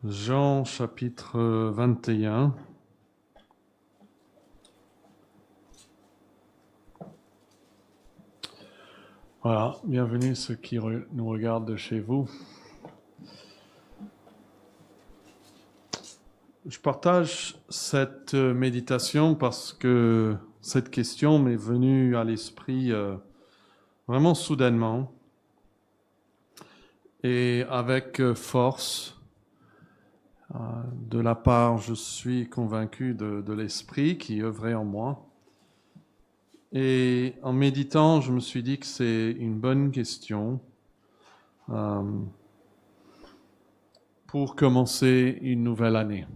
Jean chapitre 21. Voilà, bienvenue ceux qui nous regardent de chez vous. Je partage cette méditation parce que cette question m'est venue à l'esprit vraiment soudainement et avec force. De la part, je suis convaincu de l'Esprit qui œuvrait en moi. Et en méditant, je me suis dit que c'est une bonne question pour commencer une nouvelle année.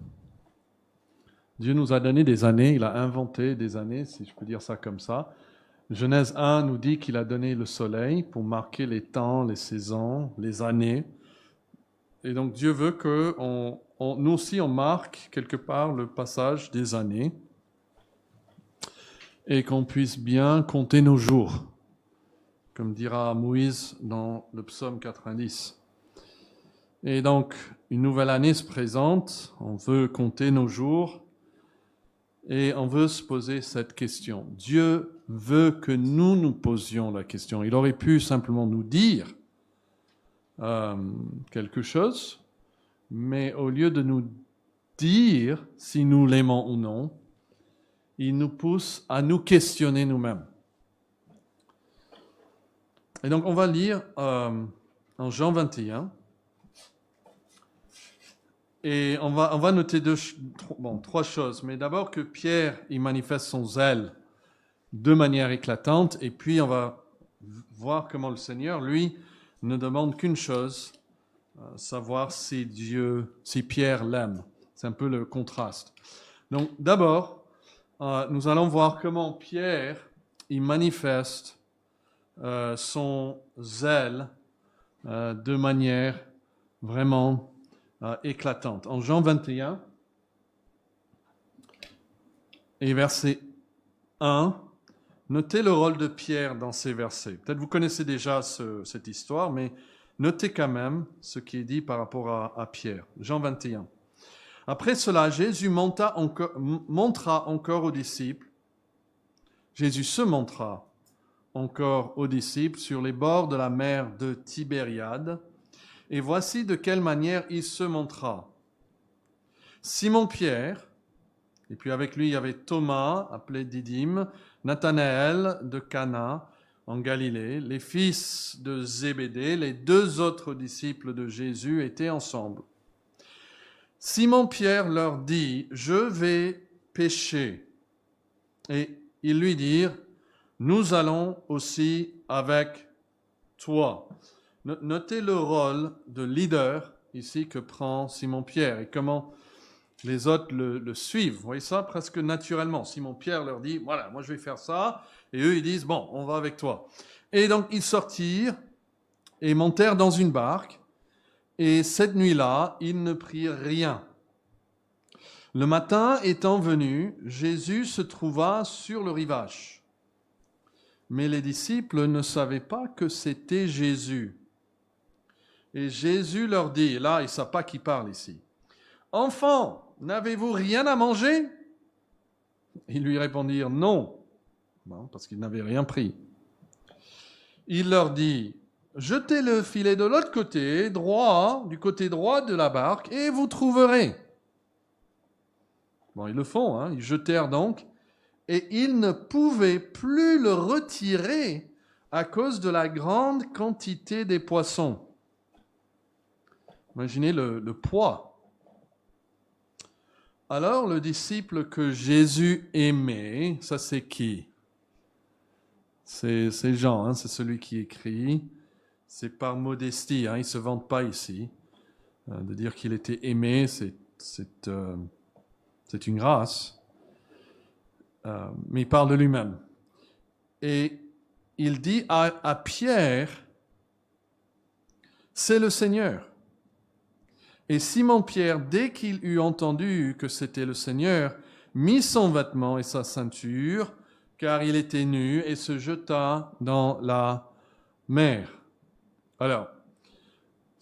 Dieu nous a donné des années, il a inventé des années, si je peux dire ça comme ça. Genèse 1 nous dit qu'il a donné le soleil pour marquer les temps, les saisons, les années. Et donc Dieu veut que nous aussi on marque quelque part le passage des années et qu'on puisse bien compter nos jours, comme dira Moïse dans le psaume 90. Et donc, une nouvelle année se présente, on veut compter nos jours et on veut se poser cette question. Dieu veut que nous posions la question. Il aurait pu simplement nous dire quelque chose, mais au lieu de nous dire si nous l'aimons ou non, il nous pousse à nous questionner nous-mêmes. Et donc, on va lire en Jean 21. Et on va noter trois choses. Mais d'abord que Pierre, il manifeste son zèle de manière éclatante. Et puis, on va voir comment le Seigneur, lui, ne demande qu'une chose, savoir si Pierre l'aime. C'est un peu le contraste. Donc, d'abord, nous allons voir comment Pierre, il manifeste son zèle de manière vraiment éclatante. En Jean 21 et verset 1, notez le rôle de Pierre dans ces versets. Peut-être vous connaissez déjà cette histoire, mais notez quand même ce qui est dit par rapport à Pierre. Jean 21. Après cela, Jésus montra encore aux disciples. Jésus se montra encore aux disciples sur les bords de la mer de Tibériade. Et voici de quelle manière il se montra. Simon-Pierre, et puis avec lui il y avait Thomas, appelé Didyme, Nathanaël de Cana, en Galilée, les fils de Zébédée, les deux autres disciples de Jésus étaient ensemble. Simon-Pierre leur dit, « Je vais pêcher. » Et ils lui dirent, « Nous allons aussi avec toi. » Notez le rôle de leader ici que prend Simon-Pierre et comment les autres le suivent. Vous voyez ça presque naturellement. Simon-Pierre leur dit, voilà, moi je vais faire ça. Et eux, ils disent, bon, on va avec toi. Et donc, ils sortirent et montèrent dans une barque. Et cette nuit-là, ils ne prirent rien. Le matin étant venu, Jésus se trouva sur le rivage. Mais les disciples ne savaient pas que c'était Jésus. Et Jésus leur dit, là, ils ne savent pas qui parle ici. « Enfants, n'avez-vous rien à manger ?» Ils lui répondirent « Non », parce qu'ils n'avaient rien pris. Il leur dit « Jetez le filet de l'autre côté, du côté droit de la barque, et vous trouverez. » Bon, ils le font, ils jetèrent donc, et ils ne pouvaient plus le retirer à cause de la grande quantité des poissons. Imaginez le poids. Alors, le disciple que Jésus aimait, ça c'est qui? C'est Jean, c'est celui qui écrit. C'est par modestie, il ne se vante pas ici. De dire qu'il était aimé, c'est une grâce. Mais il parle de lui-même. Et il dit à Pierre, c'est le Seigneur. Et Simon-Pierre, dès qu'il eut entendu que c'était le Seigneur, mit son vêtement et sa ceinture, car il était nu, et se jeta dans la mer. Alors,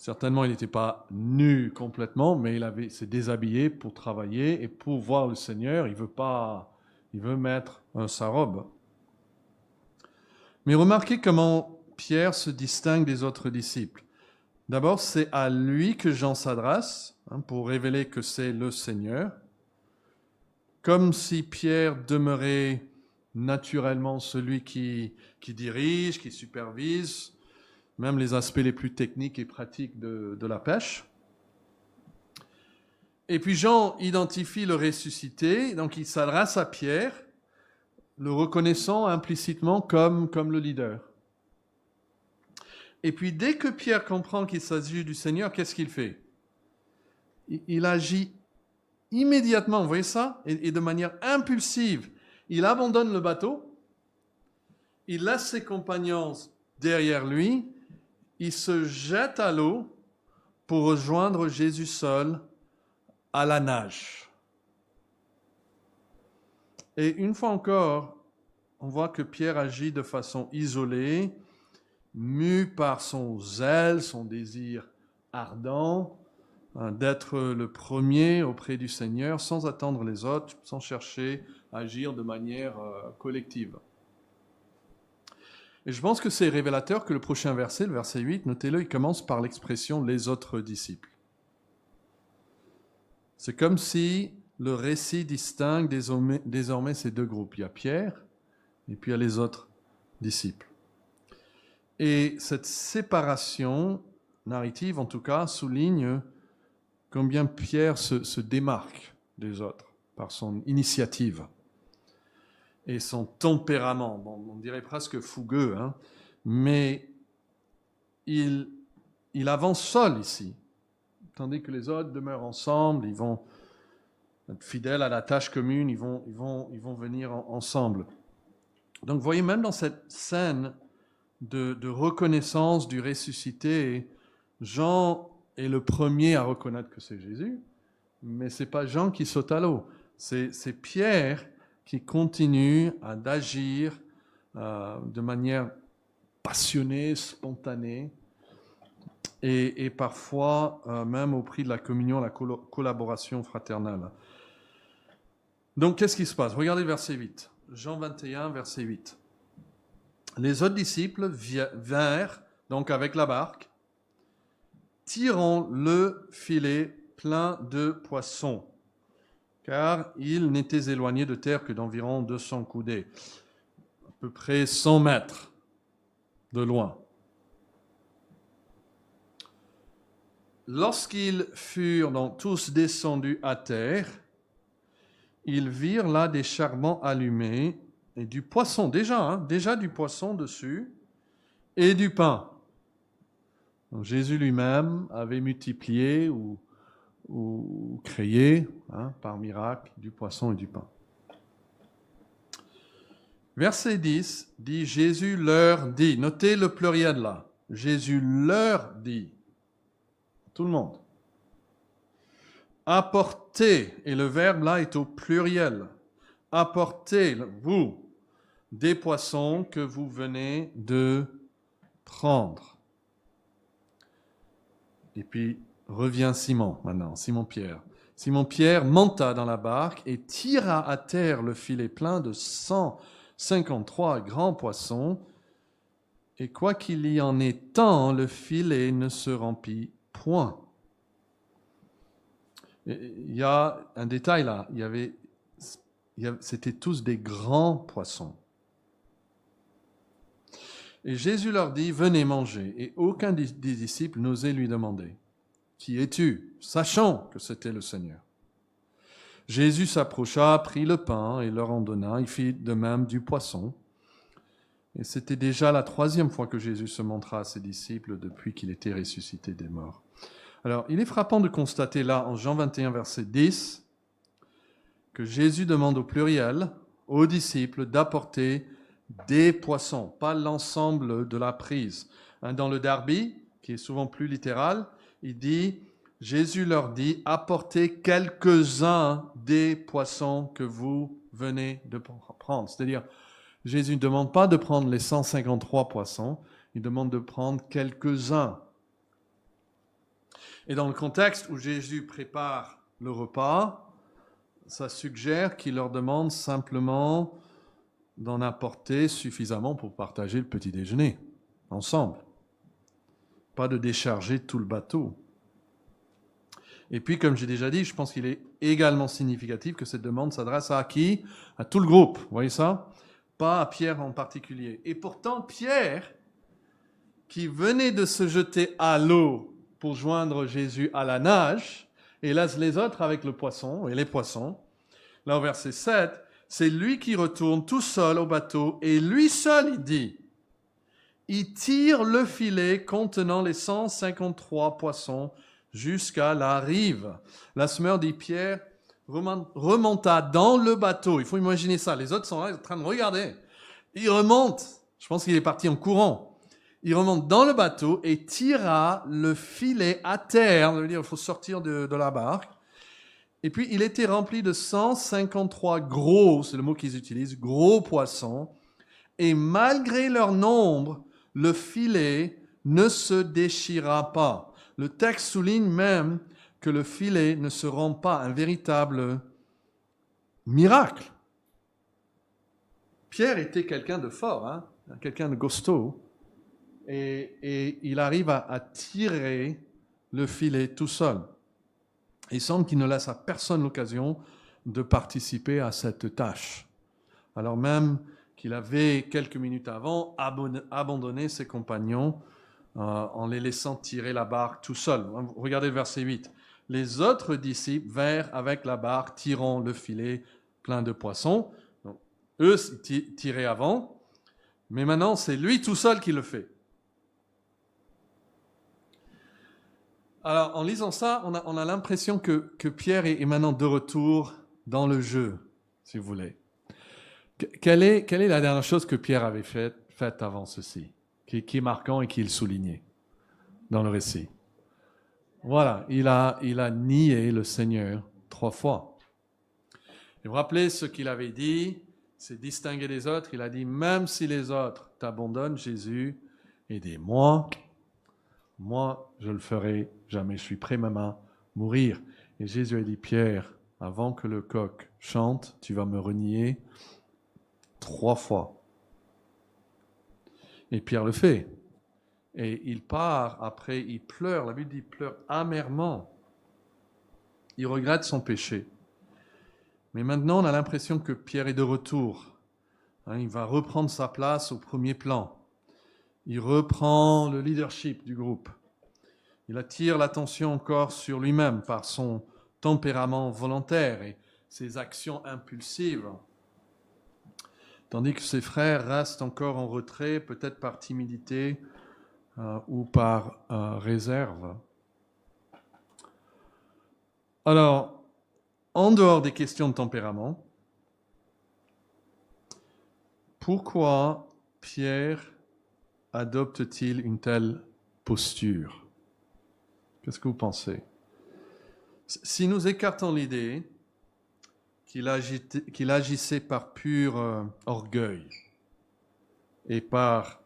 Certainement, il n'était pas nu complètement, mais s'est déshabillé pour travailler et pour voir le Seigneur. Il veut mettre sa robe. Mais remarquez comment Pierre se distingue des autres disciples. D'abord, c'est à lui que Jean s'adresse pour révéler que c'est le Seigneur. Comme si Pierre demeurait naturellement celui qui dirige, qui supervise, même les aspects les plus techniques et pratiques de la pêche. Et puis Jean identifie le ressuscité, donc il s'adresse à Pierre, le reconnaissant implicitement comme le leader. Et puis dès que Pierre comprend qu'il s'agit du Seigneur, qu'est-ce qu'il fait ? Il agit immédiatement, vous voyez ça ? Et de manière impulsive, il abandonne le bateau, il laisse ses compagnons derrière lui, il se jette à l'eau pour rejoindre Jésus seul à la nage. Et une fois encore, on voit que Pierre agit de façon isolée, mu par son zèle, son désir ardent, d'être le premier auprès du Seigneur, sans attendre les autres, sans chercher à agir de manière collective. Et je pense que c'est révélateur que le prochain verset, le verset 8, notez-le, il commence par l'expression « les autres disciples ». C'est comme si le récit distingue désormais ces deux groupes. Il y a Pierre et puis il y a les autres disciples. Et cette séparation narrative, en tout cas, souligne combien Pierre se démarque des autres par son initiative et son tempérament. Bon, on dirait presque fougueux, mais il avance seul ici, tandis que les autres demeurent ensemble, ils vont être fidèles à la tâche commune, ils vont venir ensemble. Donc vous voyez, même dans cette scène de reconnaissance du ressuscité, Jean est le premier à reconnaître que c'est Jésus, mais ce n'est pas Jean qui saute à l'eau, c'est Pierre qui continue d'agir de manière passionnée, spontanée, et parfois même au prix de la communion, la collaboration fraternelle. Donc qu'est-ce qui se passe ? Regardez verset 8, Jean 21, verset 8. Les autres disciples vinrent donc avec la barque, tirant le filet plein de poissons, car ils n'étaient éloignés de terre que d'environ 200 coudées, à peu près 100 mètres de loin. Lorsqu'ils furent donc tous descendus à terre, ils virent là des charbons allumés et du poisson, déjà du poisson dessus, et du pain. Donc Jésus lui-même avait multiplié ou créé, par miracle, du poisson et du pain. Verset 10 dit « Jésus leur dit ». Notez le pluriel là. Jésus leur dit. Tout le monde. Apportez, et le verbe là est au pluriel. Apportez, vous, des poissons que vous venez de prendre. Et puis revient Simon maintenant, Simon-Pierre. Simon-Pierre monta dans la barque et tira à terre le filet plein de 153 grands poissons. Et quoi qu'il y en ait tant, le filet ne se remplit point. Il y a un détail là, c'était tous des grands poissons. Et Jésus leur dit, venez manger. Et aucun des disciples n'osait lui demander, qui es-tu? Sachant que c'était le Seigneur. Jésus s'approcha, prit le pain et leur en donna. Il fit de même du poisson. Et c'était déjà la 3e fois que Jésus se montra à ses disciples depuis qu'il était ressuscité des morts. Alors, il est frappant de constater là, en Jean 21, verset 10, que Jésus demande au pluriel, aux disciples, d'apporter des poissons, pas l'ensemble de la prise. Dans le Darby, qui est souvent plus littéral, il dit, Jésus leur dit, apportez quelques-uns des poissons que vous venez de prendre. C'est-à-dire, Jésus ne demande pas de prendre les 153 poissons, il demande de prendre quelques-uns. Et dans le contexte où Jésus prépare le repas, ça suggère qu'il leur demande simplement d'en apporter suffisamment pour partager le petit déjeuner ensemble. Pas de décharger tout le bateau. Et puis, comme j'ai déjà dit, je pense qu'il est également significatif que cette demande s'adresse à qui? À tout le groupe, vous voyez ça? Pas à Pierre en particulier. Et pourtant, Pierre, qui venait de se jeter à l'eau pour joindre Jésus à la nage, et laisse les autres avec le poisson et les poissons, là au verset 7, c'est lui qui retourne tout seul au bateau, et lui seul, il dit, il tire le filet contenant les 153 poissons jusqu'à la rive. La semeur, dit Pierre, remonta dans le bateau. Il faut imaginer ça. Les autres sont là en train de regarder. Il remonte. Je pense qu'il est parti en courant. Il remonte dans le bateau et tira le filet à terre. Ça veut dire qu'il faut sortir de la barque. Et puis, il était rempli de 153 gros, c'est le mot qu'ils utilisent, gros poissons. Et malgré leur nombre, le filet ne se déchira pas. Le texte souligne même que le filet ne se rend pas un véritable miracle. Pierre était quelqu'un de fort, hein, quelqu'un de costaud, et il arrive à tirer le filet tout seul. Il semble qu'il ne laisse à personne l'occasion de participer à cette tâche. Alors même qu'il avait, quelques minutes avant, abandonné ses compagnons en les laissant tirer la barque tout seul. Regardez le verset 8. Les autres disciples vinrent avec la barque, tirant le filet plein de poissons. Donc, eux tiraient avant, mais maintenant c'est lui tout seul qui le fait. Alors, en lisant ça, on a l'impression que Pierre est maintenant de retour dans le jeu, si vous voulez. Quelle est la dernière chose que Pierre avait faite avant ceci, qui est marquant et qu'il soulignait dans le récit? Voilà, il a nié le Seigneur 3 fois. Et vous vous rappelez ce qu'il avait dit, c'est distingué des autres. Il a dit, même si les autres t'abandonnent, Jésus, aidez-moi. Moi, je le ferai jamais. Je suis prêt même à mourir. Et Jésus a dit, Pierre, avant que le coq chante, tu vas me renier 3 fois. Et Pierre le fait. Et il part, après il pleure, la Bible dit il pleure amèrement. Il regrette son péché. Mais maintenant, on a l'impression que Pierre est de retour. Il va reprendre sa place au premier plan. Il reprend le leadership du groupe. Il attire l'attention encore sur lui-même par son tempérament volontaire et ses actions impulsives. Tandis que ses frères restent encore en retrait, peut-être par timidité ou par réserve. Alors, en dehors des questions de tempérament, pourquoi Pierre adopte-t-il une telle posture? Qu'est-ce que vous pensez? Si nous écartons l'idée qu'il agissait par pur orgueil et par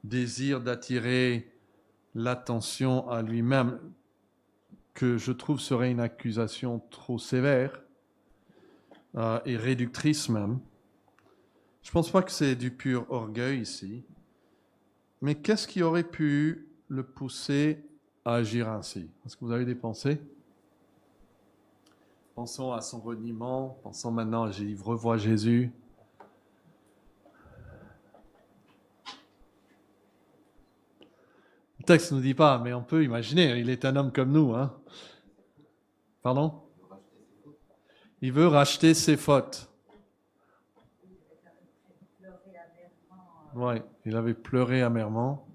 désir d'attirer l'attention à lui-même, que je trouve serait une accusation trop sévère et réductrice même. Je ne pense pas que c'est du pur orgueil ici, mais qu'est-ce qui aurait pu le pousser à agir ainsi? Est-ce que vous avez des pensées? Pensons à son reniement, pensons maintenant à revois Jésus. Le texte ne nous dit pas, mais on peut imaginer, il est un homme comme nous. Hein? Pardon? Il veut racheter ses fautes. Oui, il avait pleuré amèrement.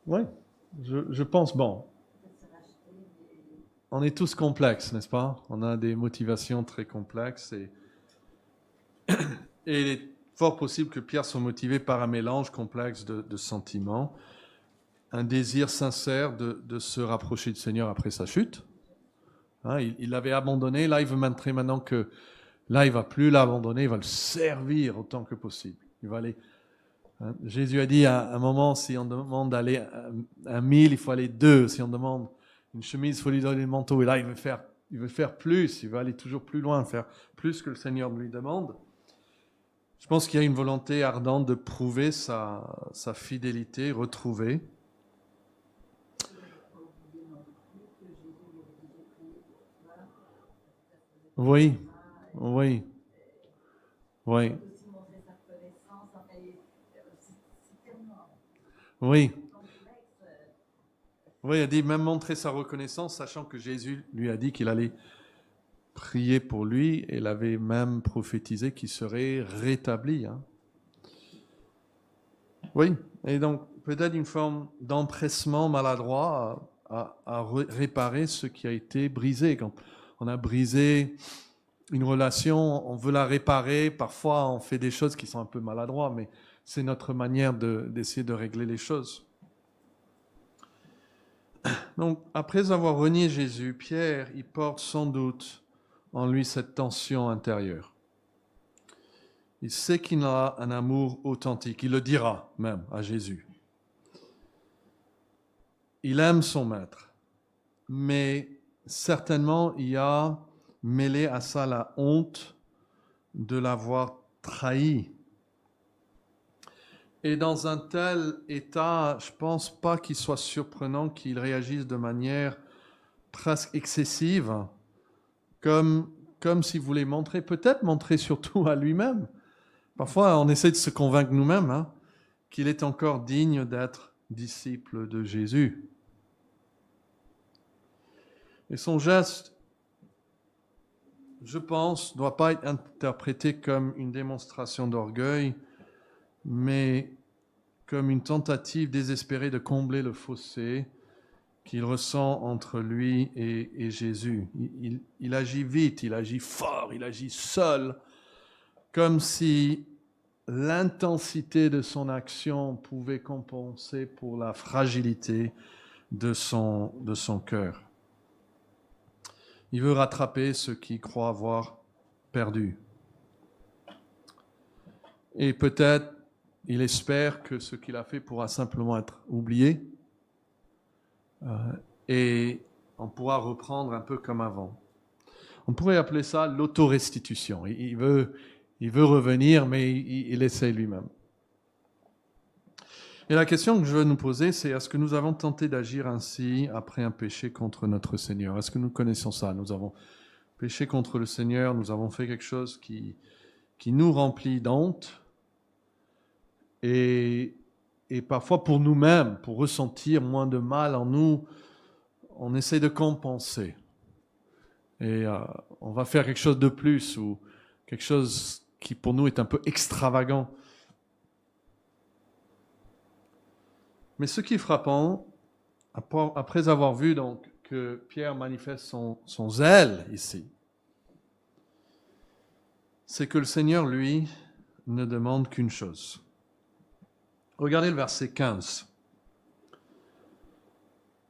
Oui, je pense, bon, on est tous complexes, n'est-ce pas? On a des motivations très complexes et il est fort possible que Pierre soit motivé par un mélange complexe de sentiments, un désir sincère de se rapprocher du Seigneur après sa chute. Hein, il l'avait abandonné, là il veut montrer maintenant que là il ne va plus l'abandonner, il va le servir autant que possible. Il va aller Jésus a dit à un moment, si on demande d'aller 1 000, il faut aller 2. Si on demande une chemise, il faut lui donner le manteau. Et là, il veut faire plus, il veut aller toujours plus loin, faire plus que le Seigneur lui demande. Je pense qu'il y a une volonté ardente de prouver sa fidélité retrouvée. Oui, oui, oui, oui. Oui, il a dit même montrer sa reconnaissance, sachant que Jésus lui a dit qu'il allait prier pour lui et il avait même prophétisé qu'il serait rétabli. Hein. Oui, et donc peut-être une forme d'empressement maladroit à réparer ce qui a été brisé. Quand on a brisé une relation, on veut la réparer, parfois on fait des choses qui sont un peu maladroites, mais c'est notre manière d'essayer de régler les choses. Donc, après avoir renié Jésus, Pierre, il porte sans doute en lui cette tension intérieure. Il sait qu'il a un amour authentique, il le dira même à Jésus. Il aime son maître, mais certainement il y a mêlé à ça la honte de l'avoir trahi. Et dans un tel état, je ne pense pas qu'il soit surprenant qu'il réagisse de manière presque excessive, comme s'il voulait montrer, peut-être montrer surtout à lui-même. Parfois, on essaie de se convaincre nous-mêmes qu'il est encore digne d'être disciple de Jésus. Et son geste, je pense, ne doit pas être interprété comme une démonstration d'orgueil, mais comme une tentative désespérée de combler le fossé qu'il ressent entre lui et Jésus. Il agit vite, il agit fort, il agit seul, comme si l'intensité de son action pouvait compenser pour la fragilité de son cœur. Il veut rattraper ce qu'il croit avoir perdu. Et peut-être il espère que ce qu'il a fait pourra simplement être oublié et on pourra reprendre un peu comme avant. On pourrait appeler ça l'autorestitution. Il veut revenir, mais il essaie lui-même. Et la question que je veux nous poser, c'est est-ce que nous avons tenté d'agir ainsi après un péché contre notre Seigneur? Est-ce que nous connaissons ça? Nous avons péché contre le Seigneur, nous avons fait quelque chose qui nous remplit d'honte, et parfois pour nous-mêmes, pour ressentir moins de mal en nous, on essaie de compenser. Et on va faire quelque chose de plus ou quelque chose qui pour nous est un peu extravagant. Mais ce qui est frappant, après avoir vu donc que Pierre manifeste son zèle ici, c'est que le Seigneur, lui, ne demande qu'une chose. Regardez le verset 15.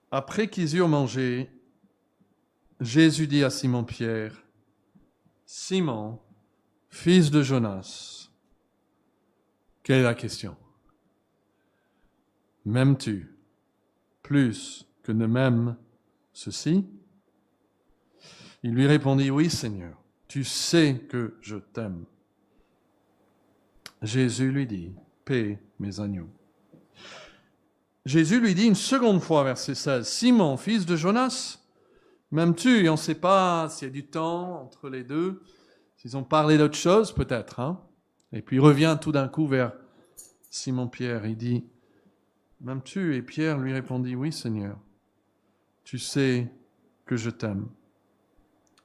Après qu'ils eurent mangé, Jésus dit à Simon-Pierre, « Simon, fils de Jonas, quelle est la question? M'aimes-tu plus que ne m'aime ceci ?» Il lui répondit, « Oui, Seigneur, tu sais que je t'aime. » Jésus lui dit, « Paie mes agneaux. » Jésus lui dit une seconde fois, verset 16, « Simon, fils de Jonas, m'aimes-tu » Et on ne sait pas s'il y a du temps entre les deux, s'ils ont parlé d'autre chose peut-être. Et puis il revient tout d'un coup vers Simon-Pierre, il dit, « M'aimes-tu » Et Pierre lui répondit, « Oui, Seigneur, tu sais que je t'aime. »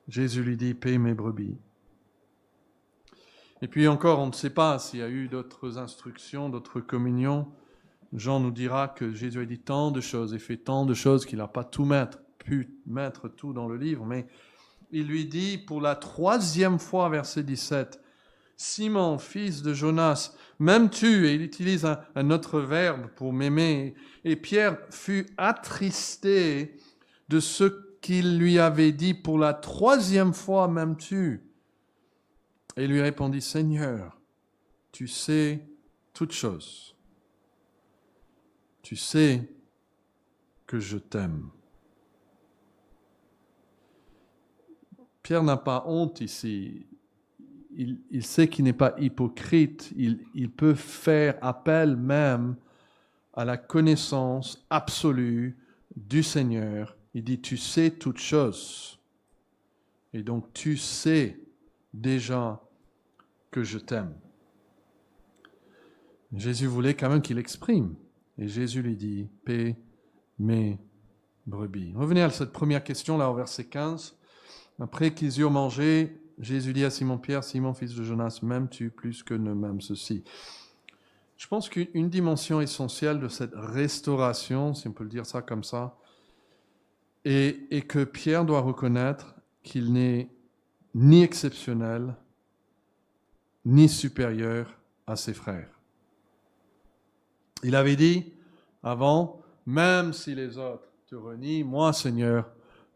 Jésus lui dit, « Paie mes brebis. » Et puis encore, on ne sait pas s'il y a eu d'autres instructions, d'autres communions. Jean nous dira que Jésus a dit tant de choses et fait tant de choses qu'il n'a pas pu mettre tout dans le livre, mais il lui dit pour la 3e fois, verset 17, « Simon, fils de Jonas, m'aimes-tu » Et il utilise un autre verbe pour m'aimer. Et Pierre fut attristé de ce qu'il lui avait dit pour la 3e fois, « M'aimes-tu » Et il lui répondit, « Seigneur, tu sais toutes choses. tu sais que je t'aime. Pierre n'a pas honte ici. Il sait qu'il n'est pas hypocrite. Il peut faire appel même à la connaissance absolue du Seigneur. Il dit, tu sais toutes choses. Et donc, tu sais déjà que je t'aime. Jésus voulait quand même qu'il exprime. Et Jésus lui dit, paix mes brebis. Revenez à cette première question, là, au verset 15. Après qu'ils eurent mangé, Jésus dit à Simon-Pierre, Simon, fils de Jonas, m'aimes-tu plus que ne m'aime ceci? Je pense qu'une dimension essentielle de cette restauration, si on peut le dire ça comme ça, est que Pierre doit reconnaître qu'il n'est ni exceptionnel, ni supérieur à ses frères. Il avait dit avant, même si les autres te renient, moi, Seigneur,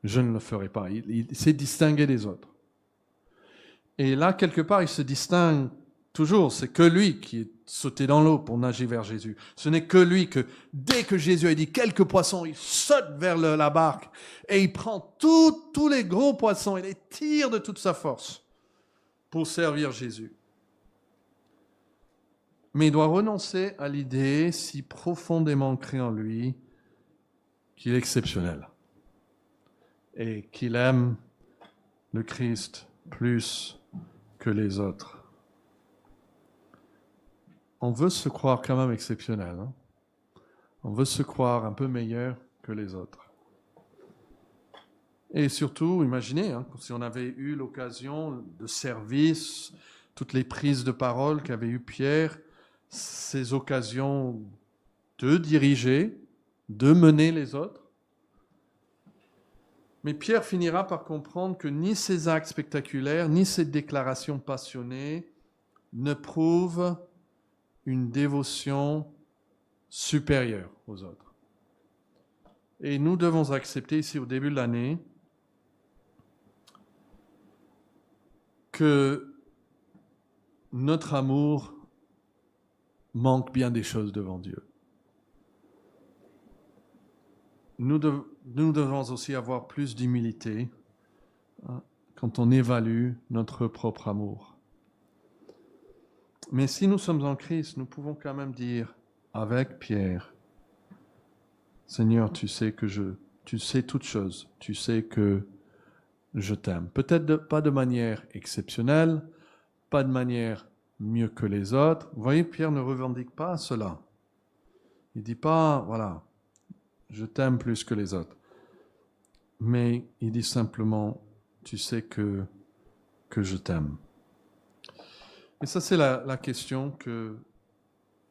je ne le ferai pas. Il s'est distingué des autres. Et là, quelque part, il se distingue toujours. C'est que lui qui est sauté dans l'eau pour nager vers Jésus. Ce n'est que lui que, dès que Jésus a dit quelques poissons, il saute vers la barque et il prend tous les gros poissons et les tire de toute sa force pour servir Jésus. Mais il doit renoncer à l'idée si profondément ancrée en lui qu'il est exceptionnel et qu'il aime le Christ plus que les autres. On veut se croire quand même exceptionnel. Hein? On veut se croire un peu meilleur que les autres. Et surtout, imaginez, hein, si on avait eu l'occasion de service, toutes les prises de parole qu'avait eu Pierre, ces occasions de diriger, de mener les autres. Mais Pierre finira par comprendre que ni ses actes spectaculaires, ni ses déclarations passionnées ne prouvent une dévotion supérieure aux autres. Et nous devons accepter ici au début de l'année que notre amour manque bien des choses devant Dieu. Nous devons aussi avoir plus d'humilité quand on évalue notre propre amour. Mais si nous sommes en Christ, nous pouvons quand même dire avec Pierre, Seigneur, tu sais toutes choses, tu sais que je t'aime. Peut-être pas de manière exceptionnelle, pas de manière mieux que les autres. Vous voyez, Pierre ne revendique pas cela. Il ne dit pas, voilà, je t'aime plus que les autres. Mais il dit simplement, tu sais que je t'aime. Et ça, c'est la question que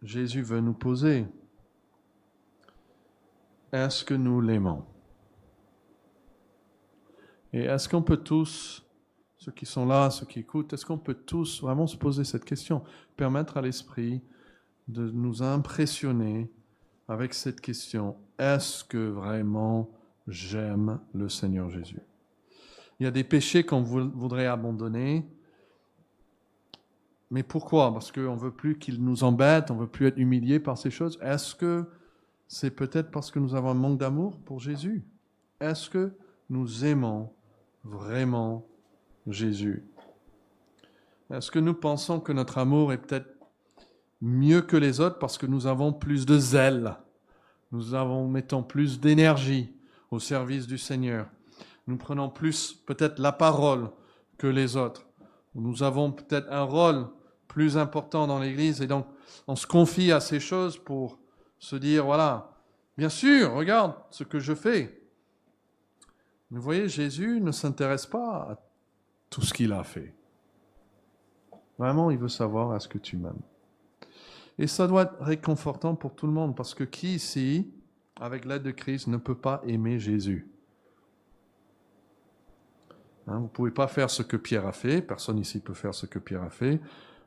Jésus veut nous poser. Est-ce que nous l'aimons? Et est-ce qu'on peut tous, ceux qui sont là, ceux qui écoutent, est-ce qu'on peut tous vraiment se poser cette question, permettre à l'Esprit de nous impressionner avec cette question, est-ce que vraiment j'aime le Seigneur Jésus? Il y a des péchés qu'on voudrait abandonner, mais pourquoi? Parce qu'on ne veut plus qu'il nous embête, on ne veut plus être humilié par ces choses. Est-ce que c'est peut-être parce que nous avons un manque d'amour pour Jésus? Est-ce que nous aimons vraiment Jésus? Est-ce que nous pensons que notre amour est peut-être mieux que les autres parce que nous avons plus de zèle? Mettons plus d'énergie au service du Seigneur. Nous prenons plus peut-être la parole que les autres. Nous avons peut-être un rôle plus important dans l'Église et donc on se confie à ces choses pour se dire, voilà, bien sûr, regarde ce que je fais. Mais vous voyez, Jésus ne s'intéresse pas à tout ce qu'il a fait. Vraiment, il veut savoir est-ce que tu m'aimes. Et ça doit être réconfortant pour tout le monde, parce que qui ici, avec l'aide de Christ, ne peut pas aimer Jésus? Vous ne pouvez pas faire ce que Pierre a fait, personne ici peut faire ce que Pierre a fait.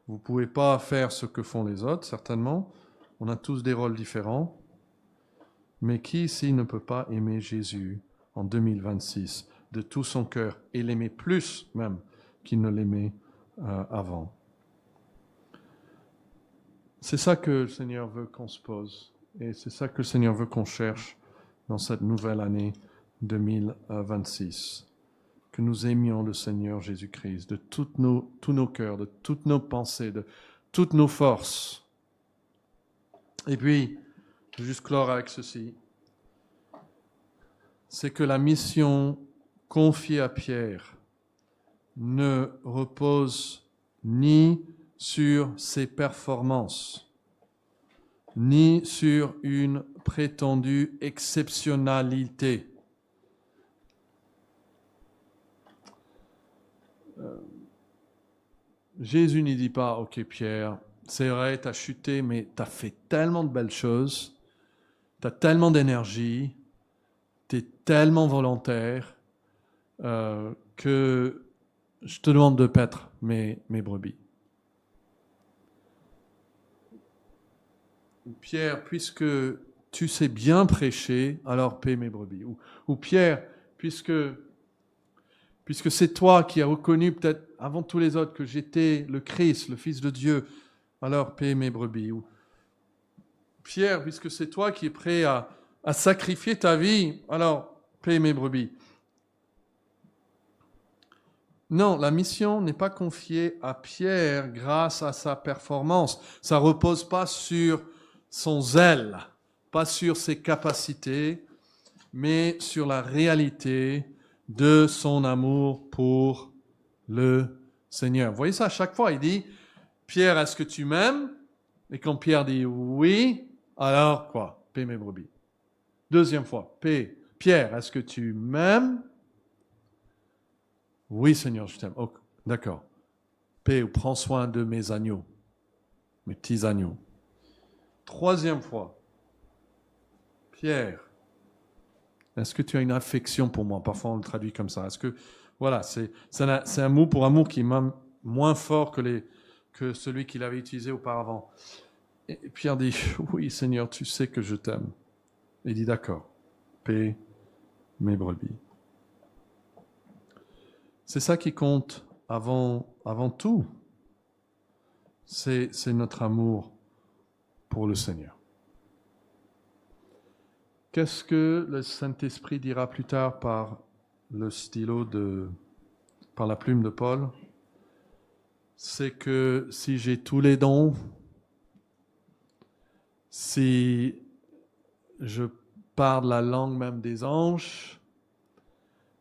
Vous ne pouvez pas faire ce que font les autres, certainement. On a tous des rôles différents. Mais qui ici ne peut pas aimer Jésus en 2026 de tout son cœur et l'aimer plus même qu'il ne l'aimait avant? C'est ça que le Seigneur veut qu'on se pose. Et c'est ça que le Seigneur veut qu'on cherche dans cette nouvelle année 2026. Que nous aimions le Seigneur Jésus-Christ de tous nos cœurs, de toutes nos pensées, de toutes nos forces. Et puis, je vais juste clore avec ceci. C'est que la mission confiée à Pierre ne repose ni sur ses performances, ni sur une prétendue exceptionnalité. Jésus n'y dit pas, ok Pierre, c'est vrai, tu as chuté, mais tu as fait tellement de belles choses, tu as tellement d'énergie, tu es tellement volontaire que je te demande de paître mes brebis. Pierre, puisque tu sais bien prêcher, alors paie mes brebis. Ou Pierre, puisque c'est toi qui as reconnu peut-être avant tous les autres que j'étais le Christ, le Fils de Dieu, alors paie mes brebis. Ou Pierre, puisque c'est toi qui es prêt à sacrifier ta vie, alors paie mes brebis. Non, la mission n'est pas confiée à Pierre grâce à sa performance. Ça ne repose pas sur son zèle, pas sur ses capacités, mais sur la réalité de son amour pour le Seigneur. Vous voyez ça à chaque fois, il dit, Pierre, est-ce que tu m'aimes? Et quand Pierre dit oui, alors quoi? Paie mes brebis. Deuxième fois, Pierre, est-ce que tu m'aimes? Oui, Seigneur, je t'aime. Oh, d'accord. Paie ou prends soin de mes agneaux, mes petits agneaux. Troisième fois, Pierre, est-ce que tu as une affection pour moi? Parfois, on le traduit comme ça. Est-ce que, voilà, c'est un mot pour amour qui est même moins fort que celui qu'il avait utilisé auparavant. Et Pierre dit, oui, Seigneur, tu sais que je t'aime. Il dit, d'accord, paie mes brebis. C'est ça qui compte avant tout. C'est notre amour pour le Seigneur. Qu'est-ce que le Saint-Esprit dira plus tard par le stylo par la plume de Paul? C'est que si j'ai tous les dons, si je parle la langue même des anges,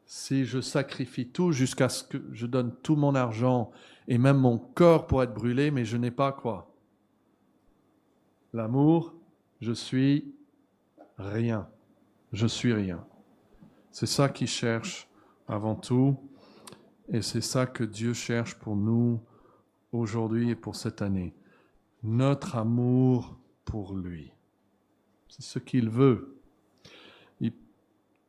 si je sacrifie tout jusqu'à ce que je donne tout mon argent et même mon corps pour être brûlé, mais je n'ai pas quoi? L'amour, je suis rien. Je suis rien. C'est ça qu'il cherche avant tout, et c'est ça que Dieu cherche pour nous aujourd'hui et pour cette année. Notre amour pour lui. C'est ce qu'il veut.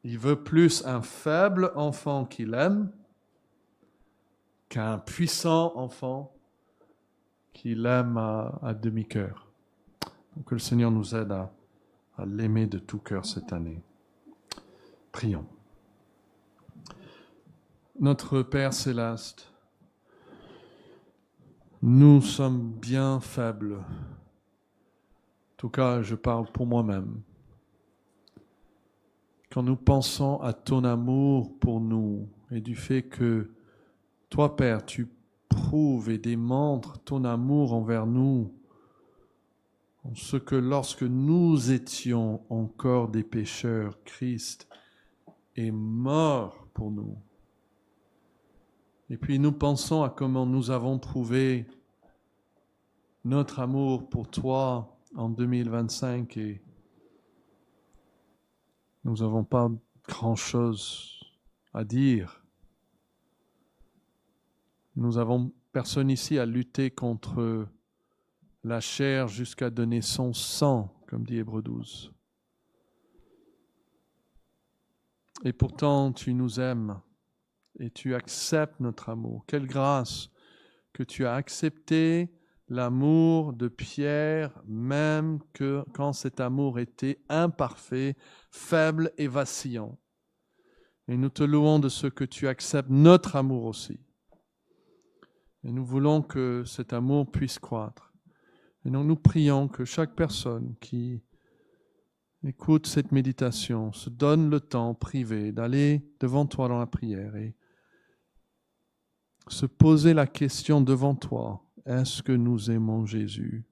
Il veut plus un faible enfant qu'il aime qu'un puissant enfant qu'il aime à demi-cœur. Donc que le Seigneur nous aide à l'aimer de tout cœur cette année. Prions. Notre Père céleste, nous sommes bien faibles. En tout cas, je parle pour moi-même. Quand nous pensons à ton amour pour nous et du fait que toi, Père, tu prouves et démontres ton amour envers nous, en ce que lorsque nous étions encore des pécheurs, Christ est mort pour nous. Et puis nous pensons à comment nous avons prouvé notre amour pour toi en 2025 et nous n'avons pas grand-chose à dire. Nous avons personne ici à lutter contre la chair jusqu'à donner son sang, comme dit Hébreux 12. Et pourtant, tu nous aimes et tu acceptes notre amour. Quelle grâce que tu as accepté l'amour de Pierre, même que quand cet amour était imparfait, faible et vacillant. Et nous te louons de ce que tu acceptes notre amour aussi. Et nous voulons que cet amour puisse croître. Et donc nous prions que chaque personne qui écoute cette méditation, se donne le temps privé d'aller devant toi dans la prière et se poser la question devant toi, est-ce que nous aimons Jésus?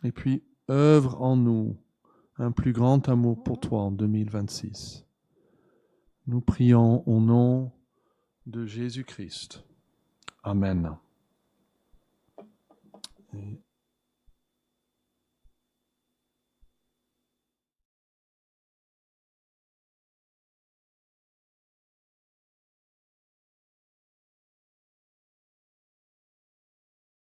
Et puis, œuvre en nous un plus grand amour pour toi en 2026. Nous prions au nom de Jésus-Christ. Amen. Et